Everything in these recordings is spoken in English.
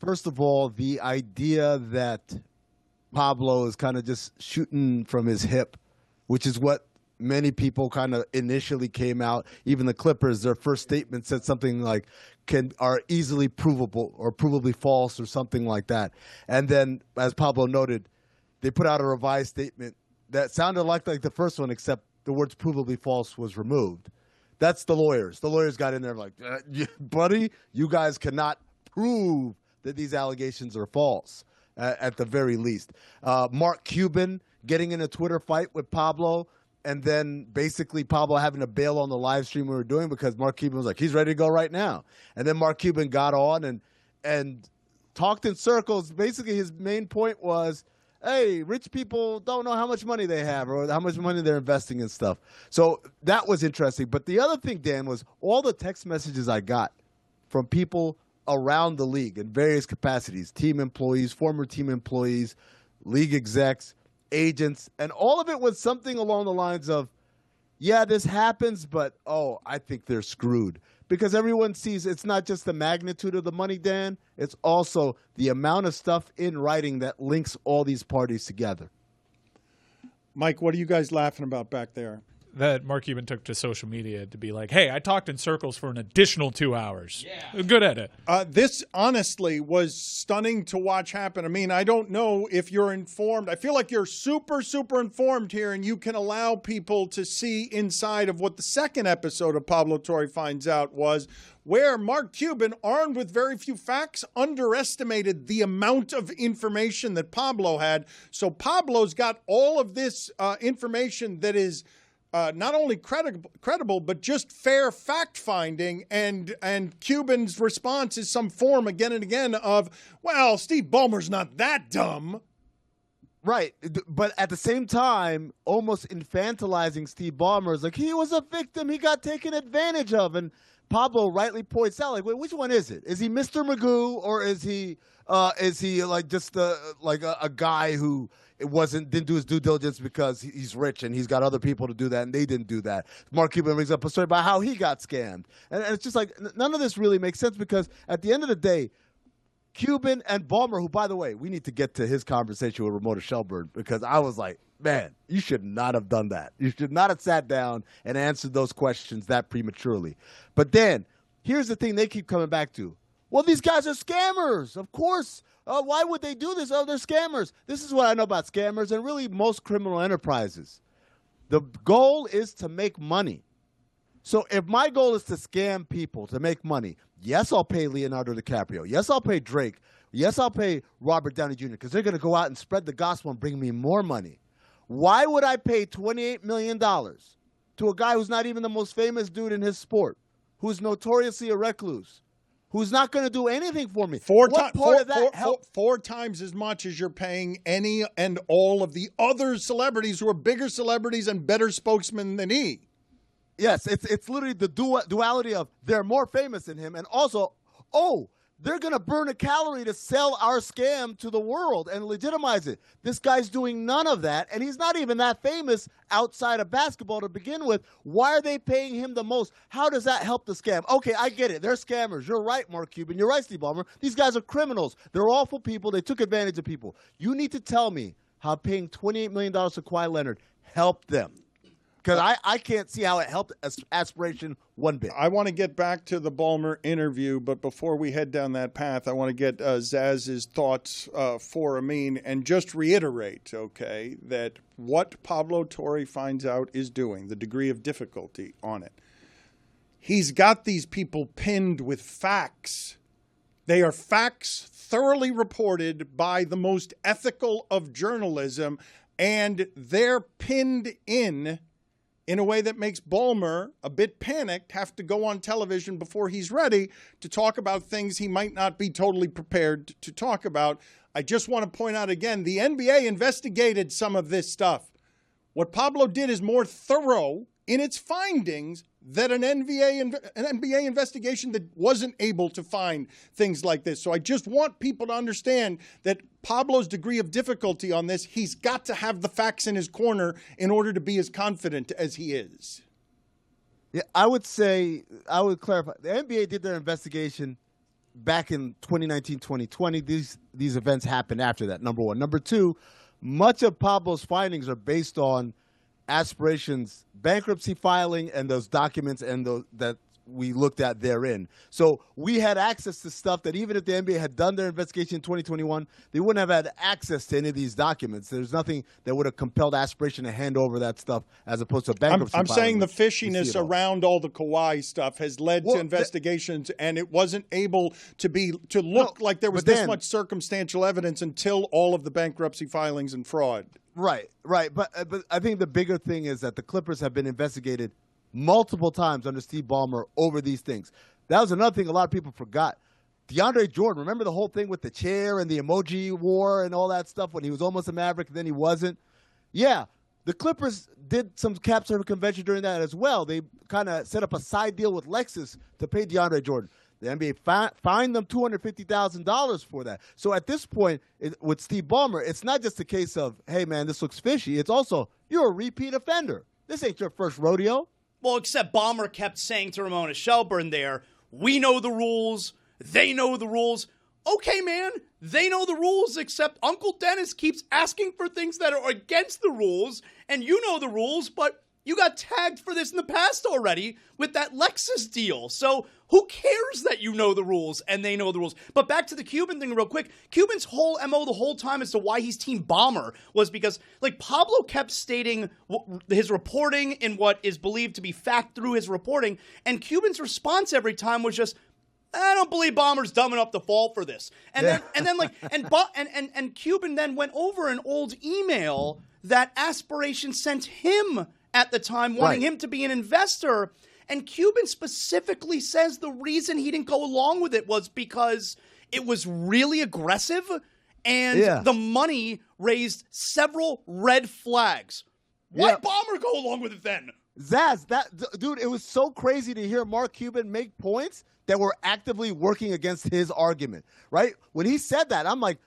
first of all, the idea that Pablo is kind of just shooting from his hip, which is what many people kind of initially came out. Even the Clippers, their first statement said something like are easily provable or provably false or something like that. And then, as Pablo noted, they put out a revised statement that sounded like the first one, except the words provably false was removed. That's the lawyers. The lawyers got in there like, buddy, you guys cannot prove that these allegations are false, at the very least. Marc Cuban getting in a Twitter fight with Pablo, and then basically Pablo having to bail on the live stream we were doing because Marc Cuban was like, he's ready to go right now. And then Marc Cuban got on and talked in circles. Basically, his main point was, hey, rich people don't know how much money they have or how much money they're investing in stuff. So that was interesting. But the other thing, Dan, was all the text messages I got from people around the league in various capacities, team employees, former team employees, league execs, agents, and all of it was something along the lines of, yeah, this happens, but, I think they're screwed. Because everyone sees it's not just the magnitude of the money, Dan, it's also the amount of stuff in writing that links all these parties together. Mike, what are you guys laughing about back there? That Marc Cuban took to social media to be like, hey, I talked in circles for an additional 2 hours. Yeah. Good at it. This, honestly, was stunning to watch happen. I mean, I don't know if you're informed. I feel like you're super, super informed here, and you can allow people to see inside of what the second episode of Pablo Torre Finds Out was, where Marc Cuban, armed with very few facts, underestimated the amount of information that Pablo had. So Pablo's got all of this information that is not only credible, but just fair fact-finding, and Cuban's response is some form again and again of, well, Steve Ballmer's not that dumb. Right, but at the same time, almost infantilizing Steve Ballmer is like, he was a victim, he got taken advantage of, and Pablo rightly points out, like, wait, which one is it? Is he Mr. Magoo, or is he like just a guy who didn't do his due diligence because he's rich and he's got other people to do that and they didn't do that? Marc Cuban brings up a story about how he got scammed, and it's just like none of this really makes sense because at the end of the day, Cuban and Balmer, who, by the way, we need to get to his conversation with Ramona Shelburne because I was like, man, you should not have done that. You should not have sat down and answered those questions that prematurely. But then, here's the thing they keep coming back to. Well, these guys are scammers. Of course. Why would they do this? Oh, they're scammers. This is what I know about scammers and really most criminal enterprises. The goal is to make money. So if my goal is to scam people to make money, yes, I'll pay Leonardo DiCaprio. Yes, I'll pay Drake. Yes, I'll pay Robert Downey Jr. because they're going to go out and spread the gospel and bring me more money. Why would I pay $28 million to a guy who's not even the most famous dude in his sport, who's notoriously a recluse, who's not going to do anything for me? Four times as much as you're paying any and all of the other celebrities who are bigger celebrities and better spokesmen than he. Yes, it's literally the duality of they're more famous than him, and also, they're going to burn a calorie to sell our scam to the world and legitimize it. This guy's doing none of that, and he's not even that famous outside of basketball to begin with. Why are they paying him the most? How does that help the scam? Okay, I get it. They're scammers. You're right, Marc Cuban. You're right, Steve Ballmer. These guys are criminals. They're awful people. They took advantage of people. You need to tell me how paying $28 million to Kawhi Leonard helped them. Because I can't see how it helped aspiration one bit. I want to get back to the Balmer interview, but before we head down that path, I want to get Zaz's thoughts for Amin and just reiterate, okay, that what Pablo Torre Finds Out is doing, the degree of difficulty on it. He's got these people pinned with facts. They are facts thoroughly reported by the most ethical of journalism, and they're pinned in a way that makes Balmer, a bit panicked, have to go on television before he's ready to talk about things he might not be totally prepared to talk about. I just want to point out again, the NBA investigated some of this stuff. What Pablo did is more thorough in its findings than an NBA investigation that wasn't able to find things like this. So I just want people to understand that Pablo's degree of difficulty on this, he's got to have the facts in his corner in order to be as confident as he is. Yeah, I would clarify. The NBA did their investigation back in 2019, 2020. These events happened after that, number one. Number two, much of Pablo's findings are based on Aspiration's bankruptcy filing and those documents and that we looked at therein. So we had access to stuff that even if the NBA had done their investigation in 2021, they wouldn't have had access to any of these documents. There's nothing that would have compelled Aspiration to hand over that stuff as opposed to bankruptcy I'm filing, saying the fishiness around all the Kawhi stuff has led to investigations, and it wasn't able to look like there was this much circumstantial evidence until all of the bankruptcy filings and fraud. Right. But I think the bigger thing is that the Clippers have been investigated multiple times under Steve Ballmer over these things. That was another thing a lot of people forgot. DeAndre Jordan, remember the whole thing with the chair and the emoji war and all that stuff when he was almost a Maverick and then he wasn't? Yeah, the Clippers did some cap circumvention during that as well. They kind of set up a side deal with Lexus to pay DeAndre Jordan. The NBA fined them $250,000 for that. So at this point, with Steve Ballmer, it's not just a case of, hey, man, this looks fishy. It's also, you're a repeat offender. This ain't your first rodeo. Well, except Balmer kept saying to Ramona Shelburne there, we know the rules, they know the rules. Okay, man, they know the rules, except Uncle Dennis keeps asking for things that are against the rules, and you know the rules, but you got tagged for this in the past already with that Lexus deal. So who cares that you know the rules and they know the rules? But back to the Cuban thing real quick. Cuban's whole MO the whole time as to why he's Team Balmer was because, like, Pablo kept stating his reporting in what is believed to be fact through his reporting, and Cuban's response every time was just, I don't believe Balmer's dumb enough to fall for this. And then Cuban then went over an old email that Aspiration sent him at the time, wanting him to be an investor. And Cuban specifically says the reason he didn't go along with it was because it was really aggressive and the money raised several red flags. Why Balmer go along with it then? Zaz, dude, it was so crazy to hear Marc Cuban make points that were actively working against his argument, right? When he said that, I'm like,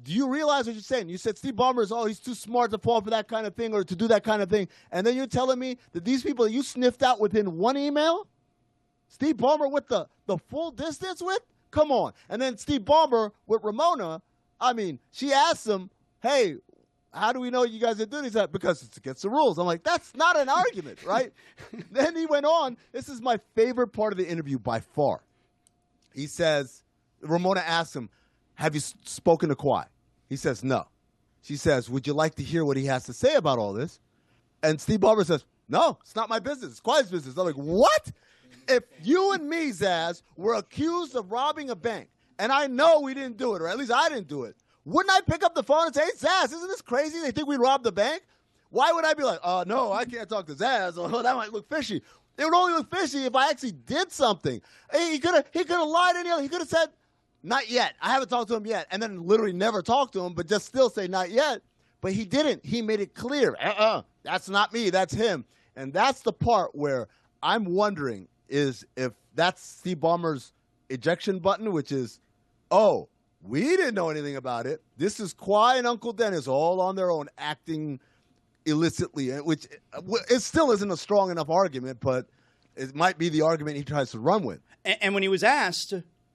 do you realize what you're saying? You said Steve Ballmer he's too smart to fall for that kind of thing or to do that kind of thing. And then you're telling me that these people you sniffed out within one email, Steve Ballmer with the full distance with? Come on. And then Steve Ballmer with Ramona, I mean, she asked him, hey, how do we know you guys are doing this? Because it's against the rules. I'm like, that's not an argument, right? Then he went on. This is my favorite part of the interview by far. He says, Ramona asks him, have you spoken to Kawhi? He says, no. She says, would you like to hear what he has to say about all this? And Steve Ballmer says, no, it's not my business. It's Kawhi's business. I'm like, what? If you and me, Zaz, were accused of robbing a bank, and I know we didn't do it, or at least I didn't do it, wouldn't I pick up the phone and say, hey, Zaz, isn't this crazy? They think we robbed the bank? Why would I be like, no, I can't talk to Zaz. Oh, that might look fishy. It would only look fishy if I actually did something. Hey, he could have lied anyhow. He could have said, not yet. I haven't talked to him yet. And then literally never talked to him, but just still say not yet. But he didn't. He made it clear. That's not me. That's him. And that's the part where I'm wondering is if that's Steve Ballmer's ejection button, which is, oh, we didn't know anything about it. This is Kawhi and Uncle Dennis all on their own acting illicitly, which it still isn't a strong enough argument, but it might be the argument he tries to run with. And when he was asked,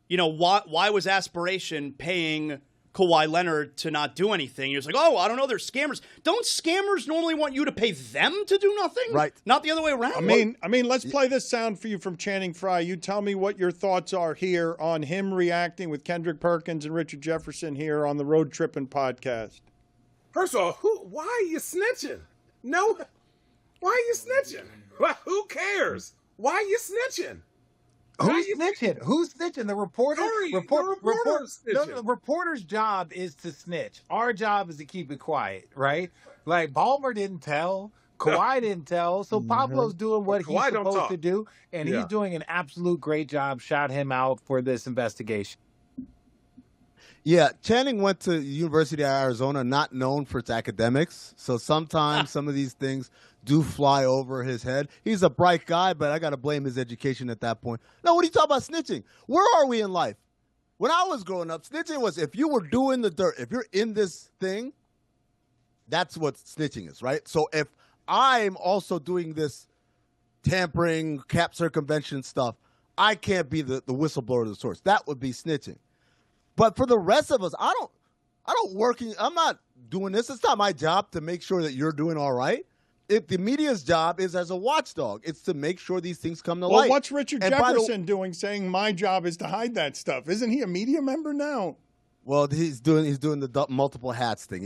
why was Aspiration paying Kawhi Leonard to not do anything? He was like, oh, I don't know, they're scammers. Don't scammers normally want you to pay them to do nothing? Right. Not the other way around? I mean, let's play this sound for you from Channing Frye. You tell me what your thoughts are here on him reacting with Kendrick Perkins and Richard Jefferson here on the Road Trippin' podcast. First of all, why are you snitching? No, why are you snitching? Who cares? Why are you snitching? Who's snitching? Who's snitching? The reporter? The reporter's job is to snitch. Our job is to keep it quiet, right? Like, Balmer didn't tell. Kawhi didn't tell. So Pablo's doing what he's supposed to do, and he's doing an absolute great job. Shout him out for this investigation. Yeah, Channing went to the University of Arizona, not known for its academics. So sometimes some of these things do fly over his head. He's a bright guy, but I got to blame his education at that point. No, what are you talking about snitching? Where are we in life? When I was growing up, snitching was if you were doing the dirt, if you're in this thing, that's what snitching is, right? So if I'm also doing this tampering, cap circumvention stuff, I can't be the whistleblower of the source. That would be snitching. But for the rest of us, I don't work. I'm not doing this. It's not my job to make sure that you're doing all right. If the media's job is as a watchdog, it's to make sure these things come to light. Well, what's Richard Jefferson doing saying my job is to hide that stuff? Isn't he a media member now? Well, he's doing the multiple hats thing.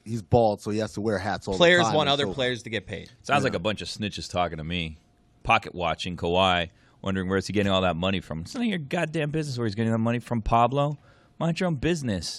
He's bald, so he has to wear hats all the time. Players want other players to get paid. Sounds like a bunch of snitches talking to me. Pocket watching Kawhi, wondering where's he getting all that money from. It's none of your goddamn business where he's getting that money from, Pablo. Mind your own business.